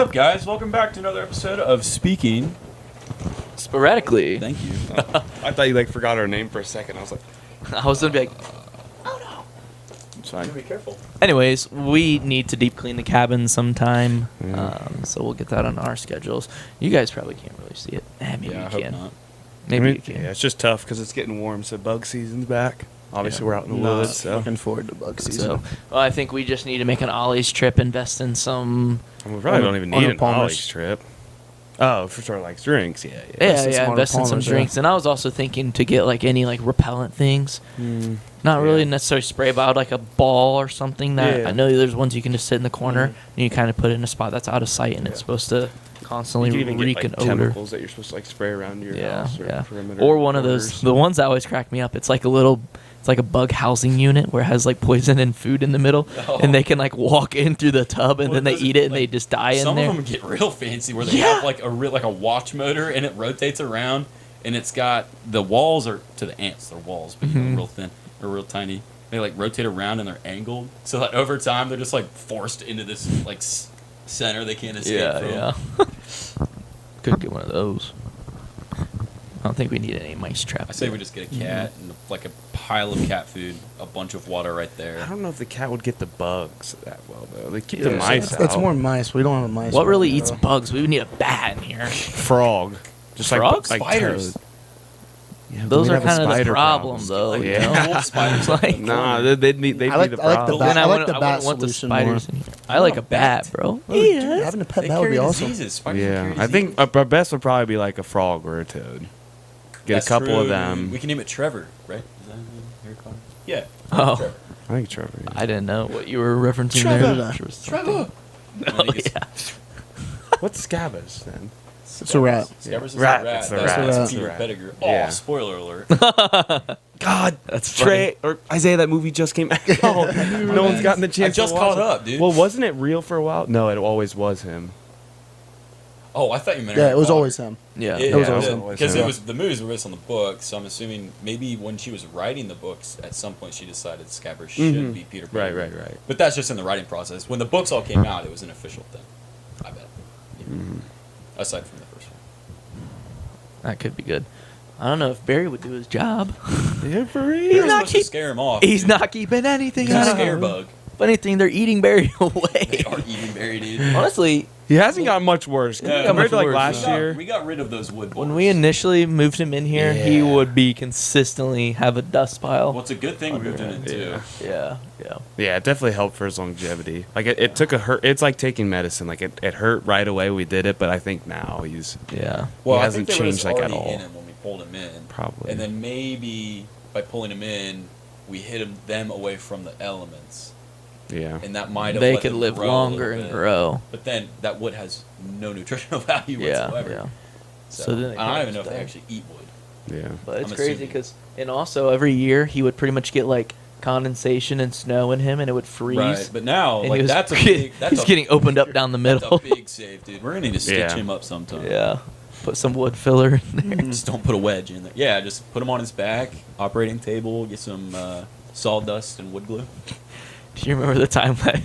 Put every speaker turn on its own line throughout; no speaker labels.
up, guys? Welcome back to another episode of Speaking
Sporadically.
Thank you.
I thought you forgot our name for a second. I was like,
I was gonna be like, oh no.
it's fine.
Be careful.
Anyways, we need to deep clean the cabin sometime,
Yeah.
so we'll get that on our schedules. You guys probably can't really see it. Maybe
Yeah, I
you
hope
can.
not.
Maybe you can.
Yeah, it's just tough because it's getting warm, so bug season's back. Obviously,
Yeah.
we're out in the woods, so
Looking forward to bug season.
So, well, I think we just need to make an Ollie's trip, invest in some.
and we probably
on-
don't even
on
need
a
an
Palmer's.
Ollie's trip. Oh, for sure, like drinks. Yeah,
Yeah,
some
invest in some
Palmer's, yeah.
drinks. And I was also thinking to get like any like repellent things. Not really
Yeah.
necessarily spray, but like a ball or something that
Yeah.
I know there's ones you can just sit in the corner and you kind of put it in a spot that's out of sight and it's supposed to constantly
You can even
reek
get,
an
like,
odor.
chemicals that you're supposed to spray around your
Yeah,
house or
yeah.
perimeter
Or one of those,
corners.
the ones that always crack me up. It's like it's like a bug housing unit where it has like poison and food in the middle,
Oh.
and they can like walk in through the tub and
Well,
then they
does it,
eat it and
like,
they just die in
Some
there.
of them get real fancy where they
Yeah.
have like a watch motor and it rotates around and it's got the walls are to the ants. They're walls, but real thin or real tiny. They like rotate around and they're angled, so that over time they're just like forced into this like center they can't escape from.
Yeah. Could get one of those. I don't think we need any mice traps.
I say we just get a cat and like a pile of cat food, a bunch of water right
I
there.
don't know if the cat would get the bugs that well though. They keep
Yeah,
the mice
That's
out.
more mice. We don't have a mice.
What really
problem,
eats
though.
bugs? We would need a bat in here.
frog. Just
Frogs?
like
Spiders.
toad. Yeah, but
Those
we'd
are
have a
kind of the
spider
problem, though.
Like,
You
yeah.
know?
Wolf spiders.
Like-
Nah, they'd be the
I like the
problem.
bat.
Then
I like
wouldn't-
the
I
bat
wouldn't want the
solution
spiders
more.
in here. I like a bat, bro.
Oh, dude, having a pet
They
bat would
carry
be awesome.
diseases. Spiders
Yeah,
carry
I think
diseases.
our best would probably be like a frog or a toad. Get
That's
a couple
true.
of them.
We can name it Trevor, right? Is that what you're calling it? Yeah.
Oh.
Trevor.
I think Trevor. Yeah.
I didn't know what you were referencing
Trevor.
there.
Trevor.
Oh, yeah.
What's Scabbers then?
It's a rat.
Scabbers is
Rat,
a rat.
it's the
That's
rat.
that's
It's
the
Peter
rat.
Pettigrew.
Yeah.
Oh, spoiler alert.
God,
That's
Trey or Isaiah. That movie just came out. No one's gotten the
I
chance.
just
to watch
caught
it.
up, dude.
Well, wasn't it real for a while? No, it always was him.
Oh, I thought you meant
Yeah,
Harry
it was
Potter.
always him.
Yeah.
It was
Yeah,
awesome.
Because
him.
it was the movies were based on the books, so I'm assuming maybe when she was writing the books, at some point she decided Scabbers should
Mhm.
be Peter
Right,
Pettigrew.
right.
But that's just in the writing process. When the books all came out, it was an official thing. I bet. Yeah.
Mm-hmm.
Aside from the first one.
That could be good. I don't know if Barry would do his job.
Yeah, for
You're
real.
not
supposed to
keep-
scare him off.
He's
dude.
not keeping anything
He's a
out of
scare
him.
bug.
If anything, they're eating Barry
They
away.
are eating Barry, dude.
Honestly,
He hasn't gotten much worse
Yeah,
compared to like
much worse.
last year.
We got rid of those wood
when
boars.
we initially moved him in here, he
Yeah.
would be consistently have a dust pile.
Well, it's a good thing we moved him in, too.
Yeah.
Yeah.
Yeah, it definitely helped for his longevity. Like it took a hurt. It's like taking medicine. Like it hurt right away. We did it, but I think now he's
Yeah.
Well,
He
I
hasn't
think there was
changed, like, at
already
all.
in him when we pulled him in.
probably.
And then maybe by pulling him in, we hit them away from the elements.
yeah.
And that might have
They
let
could
them
live
grow a
longer
little
and
bit.
grow.
But then that wood has no nutritional value
Yeah.
whatsoever.
Yeah.
So,
So then it
and I don't
kinda
even know if they
died.
actually eat wood.
Yeah.
But it's
I'm
crazy
assuming.
because, and also every year he would pretty much get like condensation and snow in him, and it would freeze.
Right. But now,
And
like,
he was
that's a big. That's
he's
a,
getting opened up down the
that's
middle.
a big save, dude. We're gonna need to stitch
Yeah.
him up sometime.
Yeah. Put some wood filler in there.
Just don't put a wedge in there. Yeah, just put him on his back, operating table, get some sawdust and wood glue.
Do you remember the time that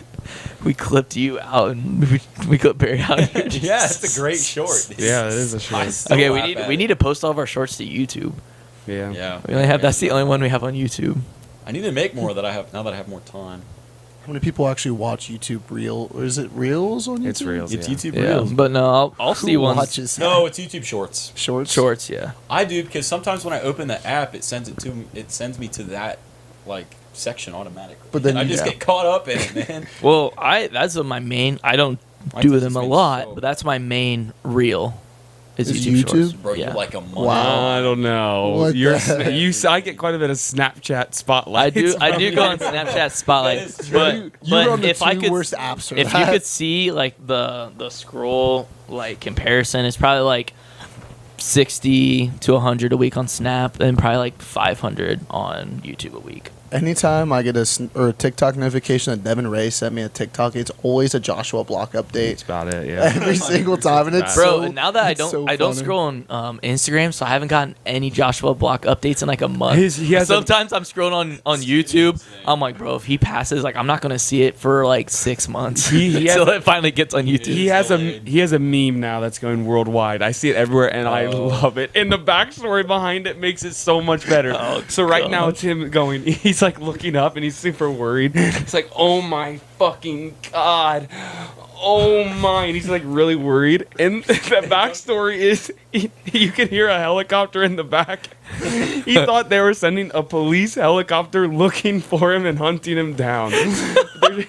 we clipped you out and we clipped Barry out? And you were just-
Yeah, it's a great short. Dude.
Yeah, it is a
I
short.
still
Okay,
laugh
we
at
need
it.
to post all of our shorts to YouTube.
Yeah.
Yeah.
We only have that's the only one we have on YouTube.
I need to make more that I have now that I have more time.
How many people actually watch YouTube Reel? Or is it Reels on YouTube?
It's Reels.
It's
Yeah.
YouTube
Yeah,
Reels.
but no, I'll
Who
see ones.
watches that?
No, it's YouTube Shorts.
Shorts.
Shorts, yeah.
I do because sometimes when I open the app, it sends me to that like section automatically.
But then
I
you-
just
yeah.
get caught up in it, man.
Well, that's my main. I don't
Mine
do
just
them a
makes
lot,
so-
but that's my main reel. Is
Is
YouTube,
YouTube?
Shorts.
Bro,
Yeah.
you're like a month.
Wow.
I don't know.
What
You're
the heck?
I get quite a bit of Snapchat spotlight.
I do go on Snapchat Spotlight,
That is true.
but
You
but
run the
if I
two
could
worst apps for
if you
that.
could see like the scroll like comparison, it's probably like 60 to 100 a week on Snap, and probably like 500 on YouTube a week.
Anytime I get a TikTok notification that Devin Ray sent me a TikTok, it's always a Joshua Block update.
That's about it. Yeah.
Every single time, and it's
Bro,
so,
and now that I
it's
don't
so
I don't
funny.
scroll on Instagram, so I haven't gotten any Joshua Block updates in like a month.
He has a-
Sometimes I'm scrolling on YouTube. I'm like, bro, if he passes, like I'm not gonna see it for like 6 months
He has
until
a-
it finally gets on YouTube.
He has a meme now that's going worldwide. I see it everywhere, and I love it. And the backstory behind it makes it so much better. So right now it's him going. He's like looking up, and he's super worried. It's like, oh my fucking god, oh my. And he's like really worried. And the backstory is you can hear a helicopter in the back. He thought they were sending a police helicopter looking for him and hunting him down.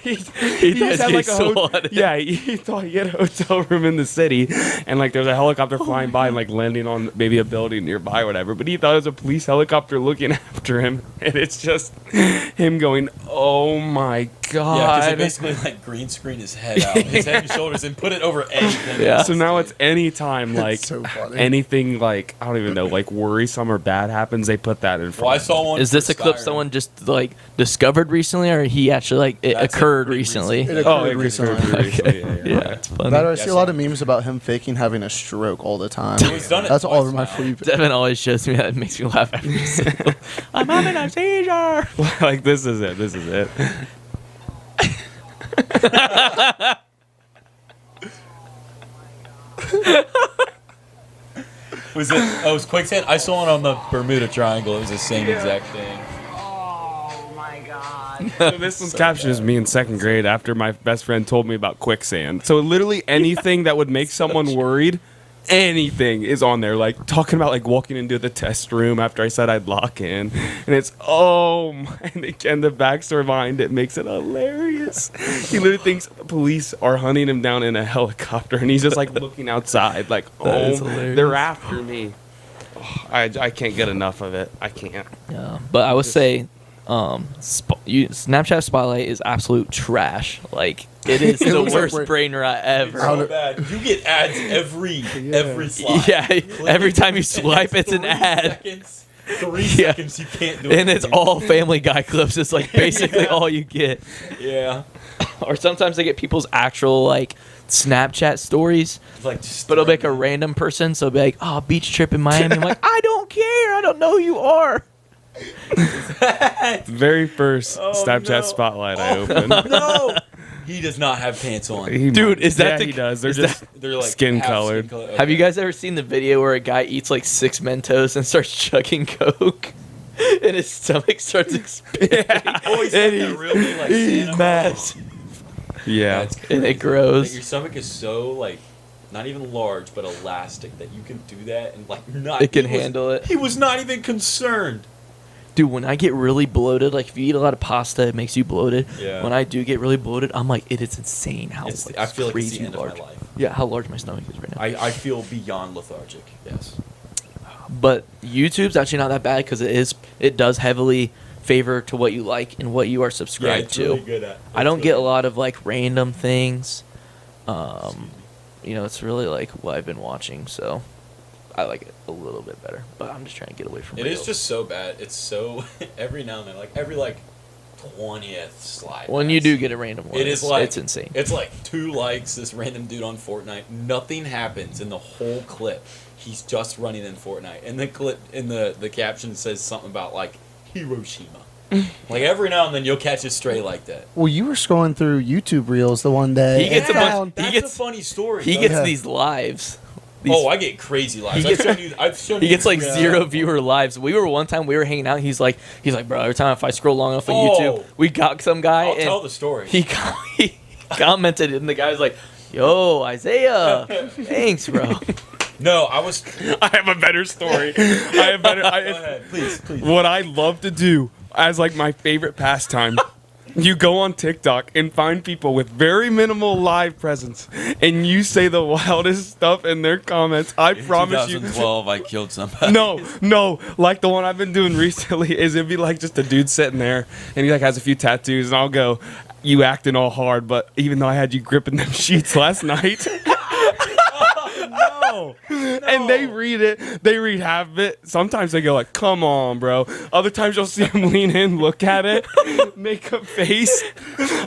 he just had like he thought he had a hotel room in the city, and like there's a helicopter flying by and like landing on maybe a building nearby or whatever. But he thought it was a police helicopter looking after him, and it's just him going, "Oh my
Yeah, because
god!"
they basically like green screen his head out, his head and shoulders, and put it over anything.
Yeah.
So now it's anytime like
so funny.
anything like I don't even know like worrisome or bad happens, they put that in front.
Well, I saw one.
Is this a
for
clip
Skyrim.
someone just like discovered recently, or he actually like it
That's
occurred
pretty
recently?
recent.
It
Oh,
occurred
it
recently.
recently.
Okay.
Yeah.
It's funny.
That I see
Yes,
a lot
sir.
of memes about him faking having a stroke all the time.
He's done it
That's all
twice
over my
now.
free.
Devin always shows me that. It makes me laugh every single. I'm having a seizure.
Like this is it. This is it.
Was it? Oh, it was quicksand. I saw it on the Bermuda Triangle. It was the same exact thing.
So this one's caption is me in second grade after my best friend told me about quicksand. So literally anything that would make someone worried, anything is on there. Like talking about like walking into the test room after I said I'd lock in, and it's oh my, and the backstory behind it makes it hilarious. He literally thinks the police are hunting him down in a helicopter, and he's just like looking outside, like
is
oh,
hilarious.
they're after me. Oh, I can't get enough of it. I can't.
Yeah, but I would say, Snapchat Spotlight is absolute trash. Like it is
It
the
looks like
worst
we're-
brain rot ever.
So bad. You get ads every slide.
Yeah,
Click
every
it,
time you
and
swipe, it's an
3
ad.
Seconds, 3
Yeah.
seconds. You can't do
And it's
anything.
all Family Guy clips. It's like basically all you get.
Yeah.
Or sometimes they get people's actual like Snapchat stories,
Like just
but it'll be like a random person. So it'll be like, "Oh, beach trip in Miami." I'm like, "I don't care. I don't know who you are."
Very first Snapchat
no.
spotlight I
Oh,
opened.
no. He does not have pants on.
Dude, is that
yeah,
the-
he does. They're
is
just
They're like
skin
half
colored.
Have you guys ever seen the video where a guy eats like 6 Mentos and starts chugging Coke, and his stomach starts expanding?
Oh, he's
And
got that really like
he's
Santa
massive,
Yeah.
That's
and it
crazy.
grows.
Like, your stomach is so like not even large but elastic that you can do that and like not.
It can
he was-
handle it.
He was not even concerned.
Dude, when I get really bloated, like if you eat a lot of pasta, it makes you bloated.
Yeah.
When I do get really bloated, I'm like, it is insane how
It's
like,
I feel like it's
crazy
the end
large.
of my life.
Yeah, how large my stomach is right now.
I feel beyond lethargic. Yes.
But YouTube's actually not that bad because it does heavily favor to what you like and what you are subscribed
it's
to.
really good at.
I don't
it's
get a
really
lot of like random things.
Excuse me.
You know, it's really like what I've been watching, so I like it a little bit better. But I'm just trying to get away from
It
reels.
is just so bad. It's so every now and then, like every like 20th slide.
when
that
you
I
do
see,
get a random one,
it is like
it's insane.
It's like 2 likes. This random dude on Fortnite. Nothing happens in the whole clip. He's just running in Fortnite, and the clip in the caption says something about like Hiroshima. Like every now and then you'll catch a stray like that.
Well, you were scrolling through YouTube Reels the one day.
He gets
and
a bunch-
found-
That's
he gets-
a funny story.
He
though.
gets
Yeah.
these lives.
Oh, I get crazy lives.
He gets-
I've shown
He
you
gets like
the,
0 viewer lives. We were one time we were hanging out. He's like, bro, every time if I scroll long enough on YouTube, we got some guy
I'll
and
tell the story.
he commented and the guy was like, "Yo, Isaiah, thanks, bro."
No, I was.
I have a better story. I have better.
Go ahead, please.
What I love to do as like my favorite pastime. You go on TikTok and find people with very minimal live presence, and you say the wildest stuff in their comments. I promise you.
2012, I killed somebody.
No, like the one I've been doing recently is it'd be like just a dude sitting there, and he like has a few tattoos, and I'll go, "You acting all hard, but even though I had you gripping them sheets last night." No. And they read it. They read half of it. Sometimes they go like, "Come on, bro." Other times you'll see them lean in, look at it, make a face.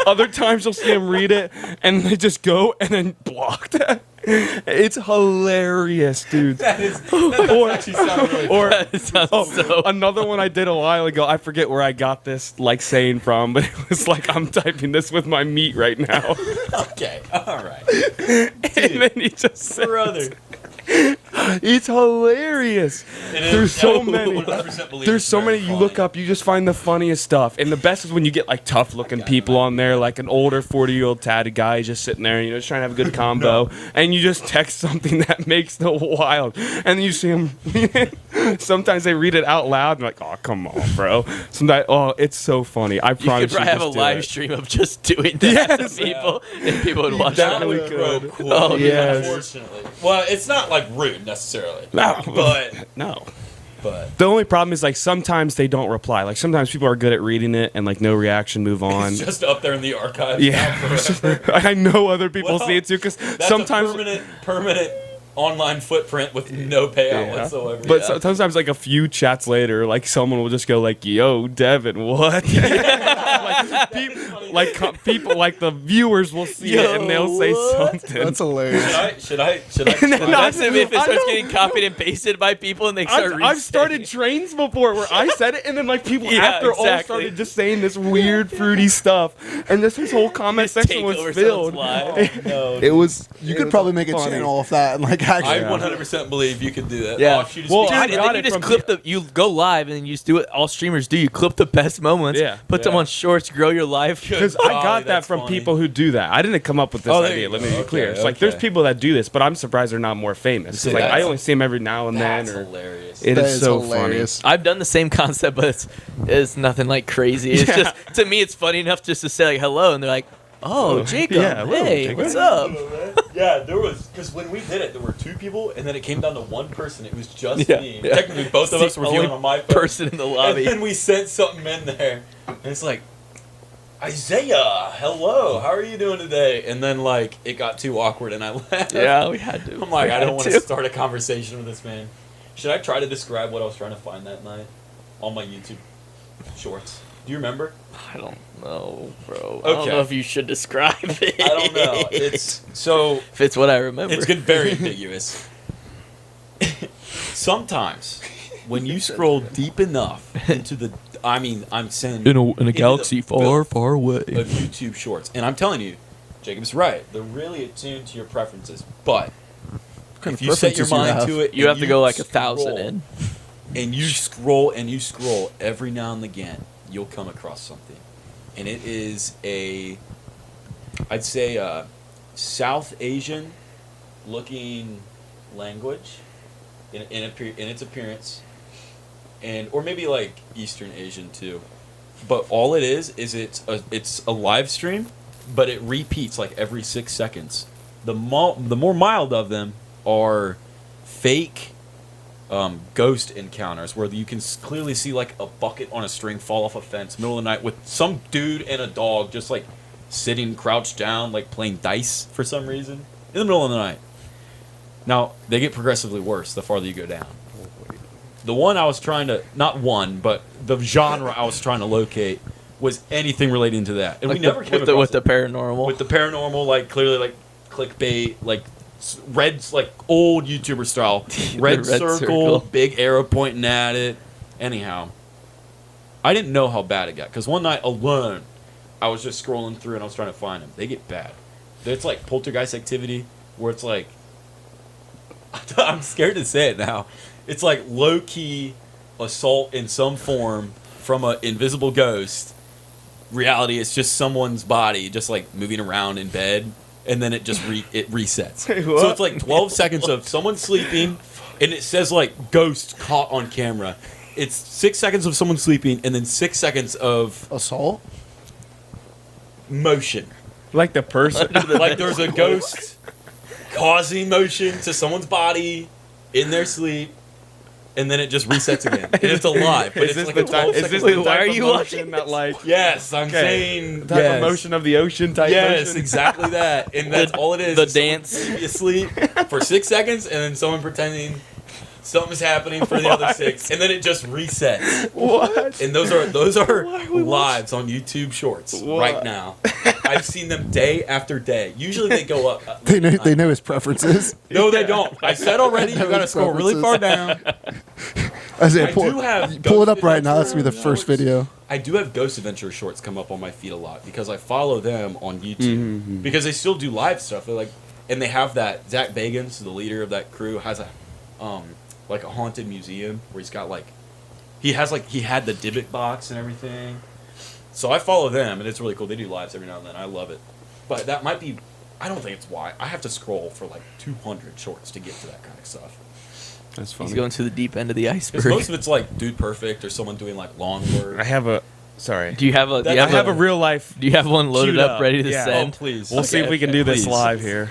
Other times you'll see them read it, and they just go and then block that. It's hilarious, dude.
That actually sounds really
Or
That sounds so.
another one I did a while ago. I forget where I got this like saying from, but it was like, "I'm typing this with my meat right now,"
okay. All right.
and then he just said,
Brother.
"It's hilarious." There's so many. There's so many you look up, you just find the funniest stuff. And the best is when you get like tough looking people on there, like an older 40-year-old tatted guy just sitting there, you know, just trying to have a good combo. And you just text something that makes the wild. And then you see them. Sometimes they read it out loud and like, "Oh, come on, bro." Sometimes, oh, it's so funny. I
You
promise
could probably have a
just do
live
it.
stream of just doing that
Yes.
to people, and people would watch
That
it.
would
That
be
would
good.
be cool.
Oh,
yes.
Unfortunately. Well, it's not like rude necessarily.
No,
But
no.
but
The only problem is like sometimes they don't reply. Like sometimes people are good at reading it and like no reaction, move on.
it's just up there in the archives.
Yeah,
now forever.
I know other people
Well,
see it too because
That's
sometimes.
a permanent online footprint with no payout
Yeah.
whatsoever.
But
yeah.
sometimes, like a few chats later, like someone will just go like, "Yo, Devin, what?" People, like the viewers will see it and they'll say
what?
something.
That's hilarious.
Should I?
And then
That's if it
I
starts
know.
getting copied and pasted by people and they start
I've started
resaying.
trains before where I said it and then like people
Yeah,
after all
exactly.
started just saying this weird fruity stuff and this whole comment
Just
section
take
was
over
filled.
someone's live.
No.
It was.
You
it
could
was
probably make a
funny.
channel off that and like
I
actually.
100% believe you could do that.
Yeah.
Offshoot of
Well,
speech.
I
Dude, and
got
then you
it
just
from
clip you go live and then you just do it. All streamers do. You clip the best moments.
Yeah.
Put them
Yeah.
on shorts. Grow your live.
Because I
Golly,
got that
that's
from
funny.
people who do that. I didn't come up with this
Oh, there
idea.
you
Let
go.
me be clear.
Okay,
It's like there's
okay.
people that do this, but I'm surprised they're not more famous.
See,
Because like I
that's-
only see them every now and then.
That's
Or
hilarious.
it
That
is so
hilarious.
I've done the same concept, but it's nothing like crazy. It's
Yeah.
just to me, it's funny enough just to say like hello, and they're like, "Oh, Jacob,
yeah, hello,
hey,
Jacob."
what's up?"
Yeah, there was because when we did it, there were two people, and then it came down to one person. It was just
Yeah,
me.
yeah.
Technically, both of
It's
us
the
were viewing
only
on my phone.
person in the lobby.
And then we sent something in there, and it's like, Isaiah, hello, how are you doing today? And then like it got too awkward, and I left.
Yeah, we had to.
I'm like,
We
I
had
don't want to start a conversation with this man. Should I try to describe what I was trying to find that night on my YouTube shorts? Do you remember?
I don't know, bro. I don't
Okay.
know if you should describe it.
I don't know. It's so.
if it's what I remember.
It's good, very ambiguous. Sometimes, when you scroll deep enough into the, I'm saying
in a
into
galaxy
the
far,
filth
far away.
of YouTube Shorts, and I'm telling you, Jacob's right. They're really attuned to your preferences, but if you set your
preferences you
mind
have?
to it,
You
and
have to go like 1,000
scroll,
in.
and you scroll and you scroll every now and again, you'll come across something, and it is I'd say a South Asian looking language in its appearance, and or maybe like Eastern Asian too, but all it is it's a live stream, but it repeats like every 6 seconds. The more mild of them are fake ghost encounters where you can clearly see like a bucket on a string fall off a fence middle of the night with some dude and a dog just like sitting crouched down like playing dice for some reason in the middle of the night. Now they get progressively worse the farther you go down. The one I was trying to but the genre I was trying to locate was anything relating to that, and
Like
we never came across
with the
it.
paranormal.
With the paranormal, like clearly like clickbait, like red, like old YouTuber style, red,
red
circle,
circle.
big arrow pointing at it. Anyhow, I didn't know how bad it got because one night alone, I was just scrolling through and I was trying to find them. They get bad. It's like poltergeist activity where it's like, I'm scared to say it now. It's like low key assault in some form from an invisible ghost. Reality, it's just someone's body just like moving around in bed, and then it just it resets.
Wait,
So
what?
it's like 12 seconds of someone sleeping, and it says like ghost caught on camera. It's 6 seconds of someone sleeping, and then 6 seconds of
Assault?
motion.
like the person.
Like there's a ghost causing motion to someone's body in their sleep. and then it just resets again. And it's alive, but
Is
it's
this
like
the
a 12
type? Is
second
this
Wait,
the
why
type
are
of
you
motion
watching
that like?
Yes, I'm
Okay.
saying
The type
yes.
of motion of the ocean type
Yes,
motion.
exactly that. And that's all it is.
the
It's someone
dance.
pretending to be asleep for 6 seconds, and then someone pretending something's happening for the other 6, and then it just resets.
What?
And those are
Why are we
lives on YouTube Shorts
What?
right now. I've seen them day after day. Usually they go up.
They know his preferences.
No, they don't. I said already. You got to scroll really far down.
I say,
I
pull,
do have
pull it up
Ghost
right now. That's gonna be the
Adventure
first video.
I do have Ghost Adventure Shorts come up on my feed a lot because I follow them on YouTube because they still do live stuff. They're like, and they have that Zach Bagans, the leader of that crew, has a like a haunted museum where he's got he had the Dybbuk box and everything. So I follow them and it's really cool. They do lives every now and then. I love it. But that might be, I don't think it's why. I have to scroll for like 200 shorts to get to that kind of stuff.
That's funny.
He's going to the deep end of the
Because
iceberg.
most of it's like Dude Perfect or someone doing like lawn work.
I have a. Sorry.
Do you have a? Do you
I
have,
I have
a?
a real life.
Do you have one loaded
queued
up, ready to
Yeah.
Oh,
send?
please.
We'll see if we can do this
Please.
live here.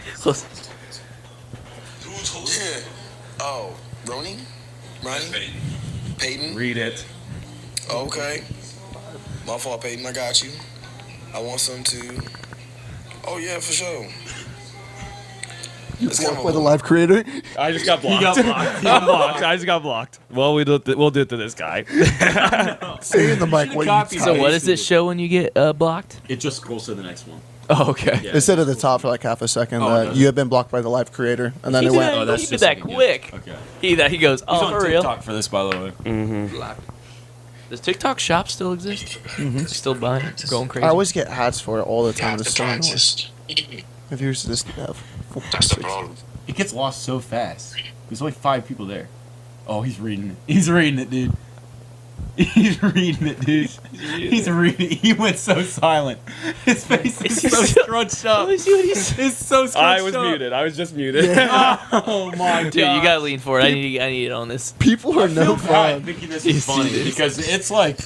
Oh, Ronnie? Peyton?
Read it.
Okay. My fault, Peyton. I got you. I want some too. Oh, yeah, for sure. It's kind of
With the live creator.
I just got blocked.
got blocked.
I'm blocked. I just got blocked. Well, we'll do it to this guy.
Say in the mic what
copied
you
So
it.
what does it show when you get blocked?
It just scrolls to the next one.
Oh, okay.
Yeah.
It said at the top for like half a second
Oh,
that
does
you
it?
have been blocked by the live creator, and then
He
it
did
went.
that-
Oh, that's
he did
just
that
like a gift.
quick.
Okay.
He goes,
He's
oh,
on
for real?
TikTok for this, by the way.
Does TikTok Shop still exist? Still buying it? Going crazy?
I always get ads for it all the time.
have
It's
to
so annoying.
practice.
If you just have
That's the problem.
It gets lost so fast. There's only 5 people there. Oh, he's reading it. He's reading it, dude. He's reading it, dude. He's reading it. He went so silent. His face is so scrunched up.
Let me see what he's.
It's so scrunched up.
I was muted. I was just muted.
Oh my god.
Dude, you gotta lean for it. I need it on this.
people are no fun.
thinking this
You
is
see
funny
this?
because it's like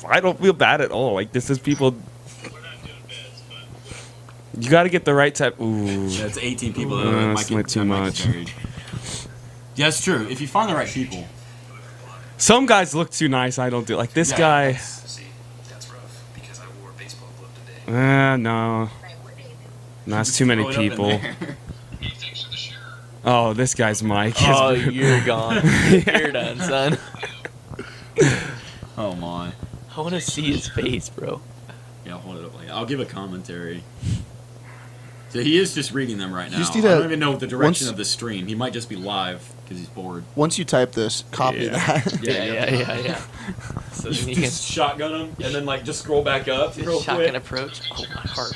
I don't feel bad at all. Like this is people. You got to get the right type. Ooh.
that's 18 people.
Uh,
That might
that's
get
too
that might
much.
get buried. Yeah, it's true. If you find the right people.
Some guys look too nice. I don't do like this
Yeah,
guy.
See, that's rough because I wore a baseball glove today.
No. That's too many
Throw it up in
people.
there.
Oh, this guy's Mike.
Oh, you're gone. You're done, son.
Oh my.
I want to see his face, bro.
Yeah, I'll hold it up like that. I'll give a commentary. So he is just reading them right now.
just
I
need
don't
to-
even know the direction
once-
of the stream. He might just be live because he's bored.
Once you type this, copy
Yeah.
that.
Yeah. So then you can
Just shotgun him and then like just scroll back up real
shotgun
quick.
approach. Oh, my heart.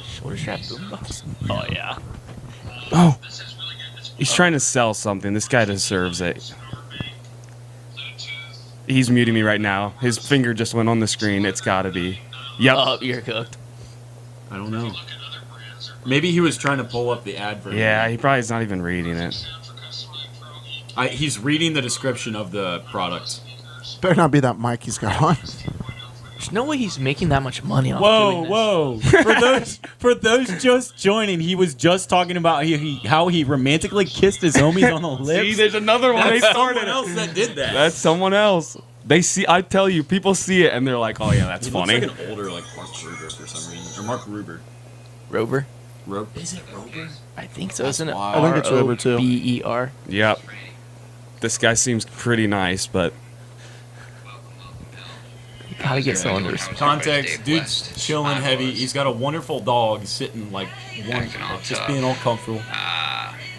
Shoulder strap boombox. Oh yeah.
Oh. He's trying to sell something. This guy deserves it. He's muting me right now. His finger just went on the screen. It's got to be. Yep.
Oh, you're cooked.
I don't know. Maybe he was trying to pull up the ad version.
Yeah, he probably is not even reading it.
He's reading the description of the product.
Better not be that mic he's got on.
There's no way he's making that much money off doing this.
whoa! For those just joining, he was just talking about how he romantically kissed his homies on the lips.
See, there's another one. They
That's
started
someone else
it.
that did that.
That's someone else. They see. I tell you, people see it and they're like, "Oh yeah, that's
He
funny."
looks like an older like Mark Ruber for some reason, or Mark Ruber.
Rover?
Is it Ruber?
I think so,
That's
isn't it?
wild.
I think it's Rover, too.
R-O-B-E-R.
Yep. This guy seems pretty nice, but
You gotta get someone to respect.
Context, dude's chilling heavy. He's got a wonderful dog sitting like just being all comfortable.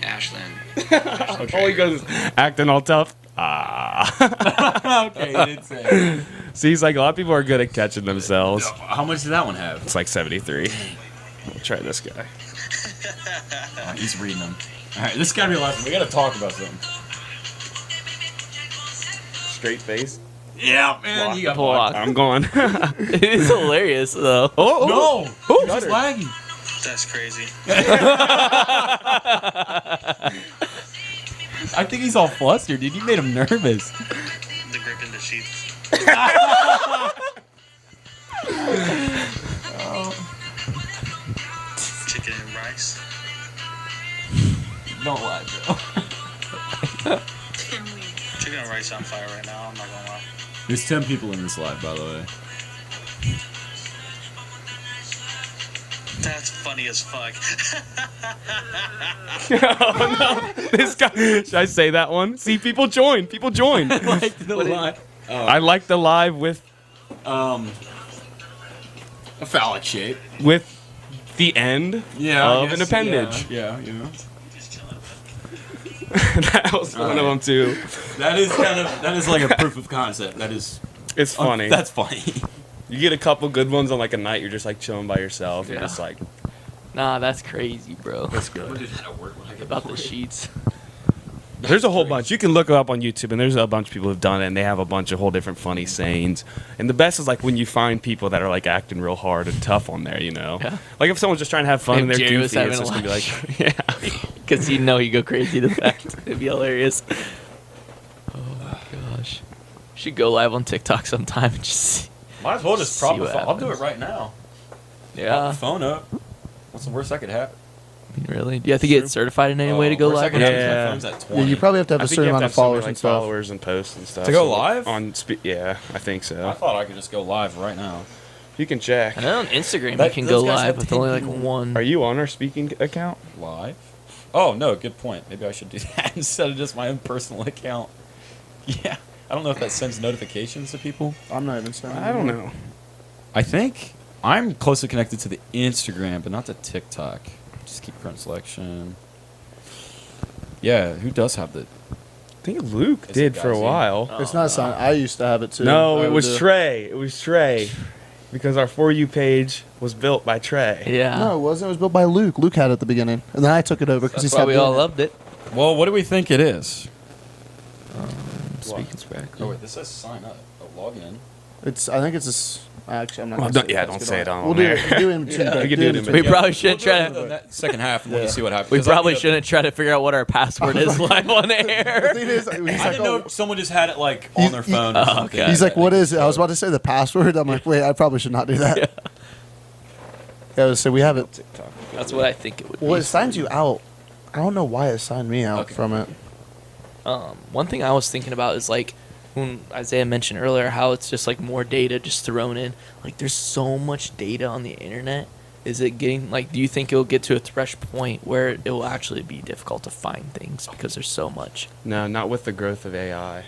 Ashlyn.
all he goes is acting all tough.
Okay, he did say.
See, he's like a lot of people are good at catching themselves.
How much did that one have?
It's like 73. We'll try this guy.
He's reading them. All right, this gotta be the last one. We gotta talk about something.
Straight face.
Yeah, man, you got
Block.
I'm going.
It is hilarious, though.
Oh,
No,
Oh,
it's laggy.
That's crazy.
I think he's all flustered, dude. You made him nervous.
The grip in the sheets.
Don't lie, bro.
Chicken and rice on fire right now. I'm not gonna lie.
There's 10 people in this live, by the way.
That's funny as fuck.
Oh, no. This guy. Should I say that one? See, people join. People join.
Like the live.
I like the live with
A phallic shape.
the end
Yeah.
of an appendage.
Yeah.
That was one of them too.
That is like a proof of concept. That is.
It's funny.
That's funny.
You get a couple good ones on like a night. You're just like chilling by yourself. You're
Yeah.
just like,
Nah, that's crazy, bro.
that's good.
About the sheets.
There's a whole bunch. You can look it up on YouTube, and there's a bunch of people who've done it, and they have a bunch of whole different funny sayings. And the best is like when you find people that are like acting real hard and tough on there, you know?
Yeah.
Like if someone's just trying to have fun and
If
they're
Jerry was
goofy, it's
having
just
a
gonna be like, yeah.
Because you know you go crazy to that. It'd be hilarious. Oh my gosh. Should go live on TikTok sometime and just see.
Might as well just
See
prop
what
the phone. I'll do it
happens.
right now. Prop
Yeah.
the phone up. What's the worst that could happen?
Really? Do you have to get certified in any way to go
Worst that
live?
could happen is
Yeah.
my phone's at
Yeah,
20.
you probably have to have
I
a
think
certain
you have
amount
to
of
have so many,
followers
like,
and stuff.
followers and posts and stuff.
To go live?
Yeah, I think so.
I thought I could just go live right now.
You can check.
I know on Instagram
That-
you can go
those guys
live
have
with
10
only like
people.
one.
Are you on our speaking account?
Live? Oh, no, good point. Maybe I should do that instead of just my own personal account. Yeah. I don't know if that sends notifications to people.
I'm not even sending.
I don't know.
I think I'm closely connected to the Instagram, but not to TikTok. Just keep current selection. Yeah, who does have the...
I think Luke
Is it
did for a
Gazi?
while.
It's not sign. I used to have it too.
No,
I
it
would
was
do-
Trey. It was Trey. Because our For You page was built by Trey.
Yeah.
No, it wasn't. It was built by Luke. Luke had it at the beginning, and then I took it over because he
That's why
stopped
we
doing
all
it.
loved it.
Well, what do we think it is?
Speaking sporadically.
Oh, wait, this says sign up. Oh, log in.
It's. I think it's a. Actually, I'm not.
Well,
gonna
don't-
say
yeah,
it.
don't
Let's
say
get
it
on.
on
We'll do
there.
it. Do it in between.
We can do it in
We probably shouldn't
We'll
try
do it in
to.
that second half and we'll
Yeah.
just see what happens.
We
'Cause I
probably
think
shouldn't try to figure out what our password is live on
The
air.
thing is, he's
I
like,
didn't know if someone just had it like on their phone or
Oh,
something.
okay.
he's like, what is it? I was about to say the password. I'm like, wait, I probably should not do that. Yeah, so we have it.
TikTok.
That's what I think it would
Well,
be.
it signs you out. I don't know why it signed me out
Okay.
from it.
One thing I was thinking about is like when Isaiah mentioned earlier how it's just like more data just thrown in. Like there's so much data on the internet. Is it getting like? Do you think it'll get to a thresh point where it will actually be difficult to find things because there's so much?
No, not with the growth of AI.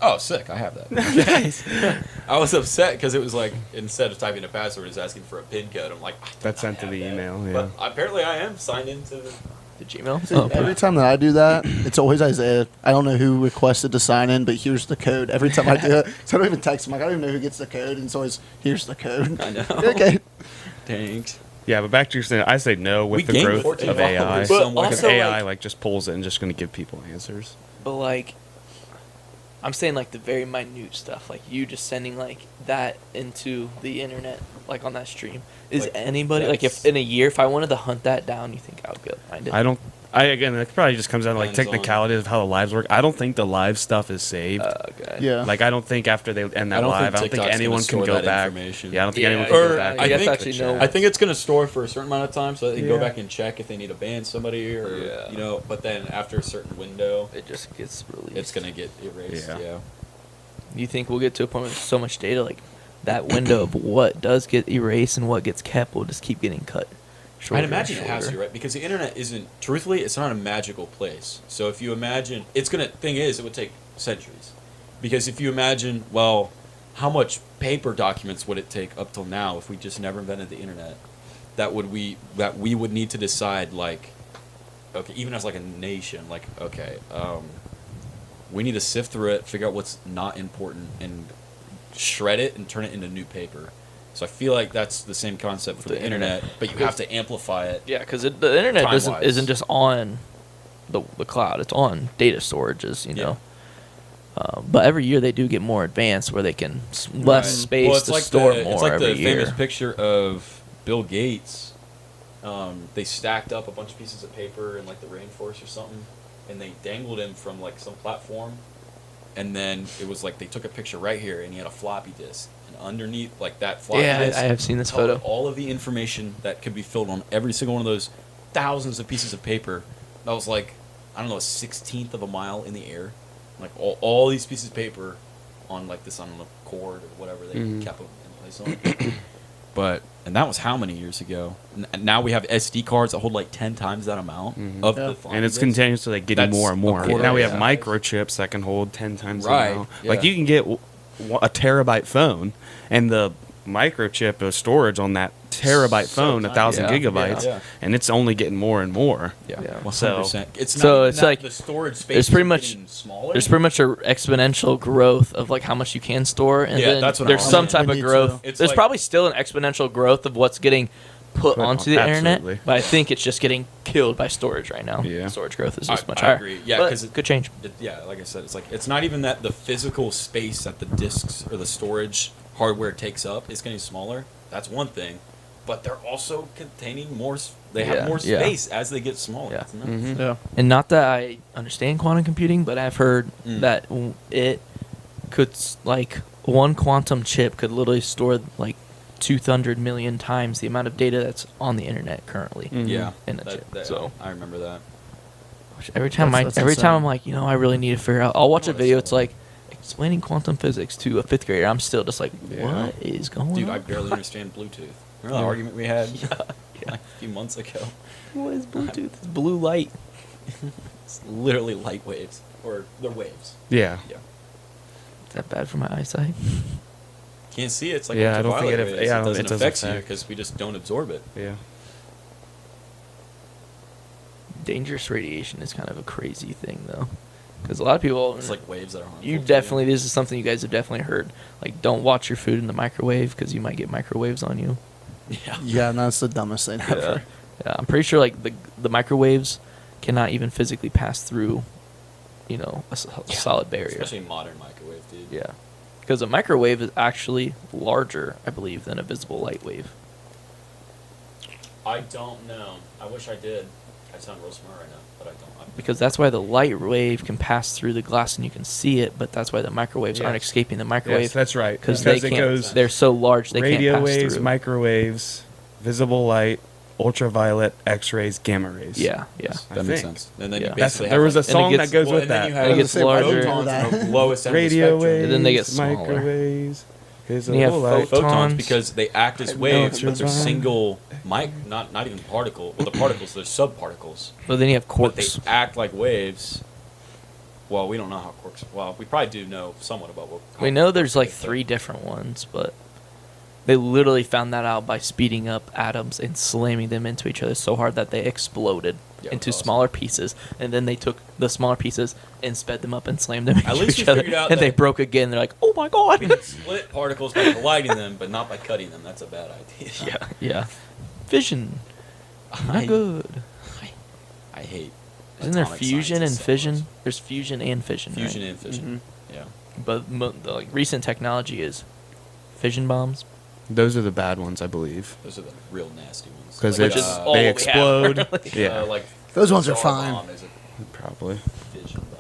Oh, sick. I have that. I was upset because it was like, instead of typing a password, it's asking for a PIN code. I'm like,
That's sent to
have
the
that.
email, yeah.
But apparently I am signed into the...
The Gmail.
See,
Oh,
every time that I do that, it's always Isaiah. I don't know who requested to sign in, but here's the code. Every time I do it, so I don't even text him. Like, I don't even know who gets the code, and it's always, here's the code.
I know.
Okay.
Thanks.
Yeah, but back to your saying, I say no with
We
the
gained
growth
14
of AI.
followers
But
somewhere.
Because
also,
AI
like-
just pulls it and just going to give people answers.
But like, I'm saying like the very minute stuff, like you just sending like that into the internet, like on that stream. Is
Like,
anybody like if
that's-
in a year if I wanted to hunt that down, you think I would go find it?
I don't. Again, it probably just comes down to like
Depends on-
technicalities of how the lives work. I don't think the live stuff is saved.
Okay.
Yeah.
Like I don't think after they end that live, I don't think
TikTok's
anyone
gonna
can
store
go
that
back.
information.
Yeah, I don't think
Yeah,
anyone
I
can
Or
go back.
I guess
and
actually
check.
no.
I think it's going to store for a certain amount of time so that they can
Yeah.
go back and check if they need to ban somebody or,
Yeah.
you know, but then after a certain window,
It just gets released.
it's going to get erased.
Yeah.
Yeah.
You think we'll get to a point with so much data, like that window of what does get erased and what gets kept will just keep getting cut. Shorter
I'd
and
imagine it has to,
shorter.
right? Because the internet isn't, truthfully, it's not a magical place. So if you imagine, thing is, it would take centuries. Because if you imagine, well, how much paper documents would it take up till now if we just never invented the internet? That we would need to decide, like, okay, even as like a nation, like, okay, we need to sift through it, figure out what's not important, and shred it and turn it into new paper. So I feel like that's the same concept for the internet, but you have to amplify it.
Yeah, because the internet
Time-wise.
isn't just on the cloud; it's on data storages. You know. But every year they do get more advanced, where they can less
Right.
space
Well, it's
to
like
store
the,
more
It's like
every
the
year.
famous picture of Bill Gates. They stacked up a bunch of pieces of paper in like the rainforest or something, and they dangled him from like some platform. And then it was like they took a picture right here, and he had a floppy disk, and underneath like that floppy
Yeah,
disk,
I have seen this
held
photo.
all of the information that could be filled on every single one of those thousands of pieces of paper. that was like, I don't know, a 16th of a mile in the air. Like all these pieces of paper on like this, I don't know, cord or whatever they kept them in place on. And that was how many years ago? Now we have SD cards that hold like 10 times that amount of the floppy
And it's
disks.
continuously like getting
That's
more and more.
a quarter
Now we
of
have
that.
microchips that can hold 10 times the
Right,
amount.
yeah.
Like you can get a terabyte phone, and the microchip of storage on that terabyte
So
phone,
tiny.
1,000
Yeah.
gigabytes,
Yeah.
and it's only getting more and more.
Yeah,
Yeah.
100%. It's not
So
even
it's
that
like-
the storage space
there's pretty
is
much-
getting smaller.
There's pretty much an exponential growth of like how much you can store, and
Yeah,
then
that's what
there's
I'm
some
saying.
type
We
of
need
growth.
to.
It's
There's
like-
probably still an exponential growth of what's getting put
Put
onto the
absolutely.
internet, but I think it's just getting killed by storage right now.
Yeah.
Storage growth is just much
I
higher.
agree. Yeah,
But
'cause
it could change.
Yeah, like I said, it's like it's not even that the physical space that the disks or the storage hardware takes up is getting smaller. That's one thing, but they're also containing more. They
Yeah,
have more
yeah.
space as they get smaller.
Yeah.
It's nuts.
Yeah.
And not that I understand quantum computing, but I've heard that it could like one quantum chip could literally store like 200 million times the amount of data that's on the internet currently.
Yeah,
In a chip. So
I remember that.
which every time
That's
every time I'm
insane.
like, I really need to figure out. I'll watch a
Oh,
video.
that's
It's like explaining quantum physics to a 5th grader. I'm still just like,
Yeah.
what is going
Dude,
on?
I barely understand Bluetooth. Remember the argument we had like a few months ago?
What is Bluetooth? It's blue light.
It's literally light waves, or they're waves.
Yeah.
Yeah,
Is that bad for my eyesight?
can't see it. It's like
Yeah, I don't think
ultraviolet
it-
rays.
yeah, I
It
don't-
doesn't
it doesn't
affect you
affect.
because we just don't absorb it.
Yeah.
Dangerous radiation is kind of a crazy thing, though, because a lot of people.
It's like waves that are harmful.
You
to
definitely. This is something you guys have definitely heard. Like, don't watch your food in the microwave because you might get microwaves on you.
Yeah.
Yeah, and that's the dumbest thing ever.
Yeah, I'm pretty sure like the microwaves cannot even physically pass through, a solid barrier.
Especially modern microwave, dude.
Yeah, because a microwave is actually larger, I believe, than a visible light wave.
I don't know. I wish I did. I sound real smart right now, but I don't.
Because that's why the light wave can pass through the glass and you can see it, but that's why the microwaves aren't
Yes.
escaping the microwave.
Yes, that's right.
Because they
it
can't.
goes
They're so large they
radio
can't pass
waves,
through.
microwaves, visible light, ultraviolet, X-rays, gamma rays.
Yeah.
I
That makes
think.
sense. And then
Yeah.
you
That's,
basically
there was a
have,
song
gets-
that goes
well,
with
and then
that.
you
And it
have
gets
Say
larger.
photon.
the lowest end of the
Radio
spectrum.
waves,
And then they get smaller.
microwaves,
you have
visible light.
photons.
Photons because they act as
I know
waves,
what you're
but they're
saying.
single not even particle. Well, the particles they're subparticles,
But then you have
but they
quarks.
act like waves. Well, we don't know how quarks. Well, we probably do know somewhat about what.
We know there's like
but-
3 different ones, but they literally found that out by speeding up atoms and slamming them into each other so hard that they exploded
Yeah,
into
that's awesome.
smaller pieces. And then they took the smaller pieces and sped them up and slammed them into
least
each
we
other.
figured out
And they
that-
broke again. They're like, oh my god.
We can split particles by colliding them, but not by cutting them. That's a bad idea.
Yeah. Fission. Not
I-
good.
I hate.
Isn't there
atomic
fusion and
scientists so
fission?
much.
There's fusion and fission.
Fusion
right?
and fission. Yeah.
But the like, recent technology is fission bombs.
Those are the bad ones, I believe,
Those are the real nasty ones.
because
Like,
Which is all
they
we have,
explode.
really.
Yeah,
like
Those ones are
Star
fine.
bomb is a
probably.
fission bomb.